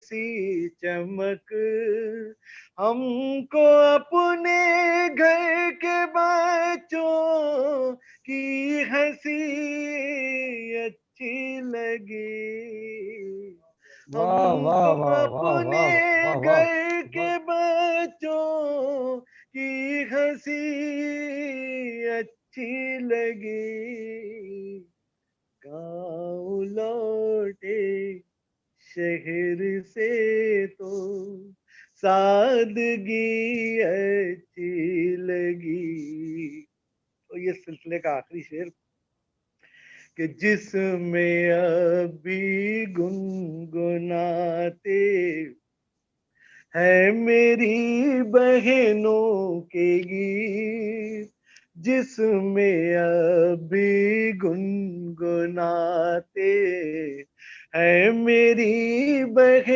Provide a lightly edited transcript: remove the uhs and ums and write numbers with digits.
सी चमक, हमको अपने घर के बच्चों की हंसी अच्छी लगी। वाह वाह हमको वाह वाह अपने वाह वाह वाह घर के वाह। बच्चों की हंसी अच्छी लगी। गाँव लौटे शहर से तो सादगी अच्छी लगी। तो ये सिलसिले का आखिरी शेर कि जिसमें अभी गुनगुनाते है मेरी बहनों के गीत, जिसमें अभी गुनगुनाते है मेरी बहन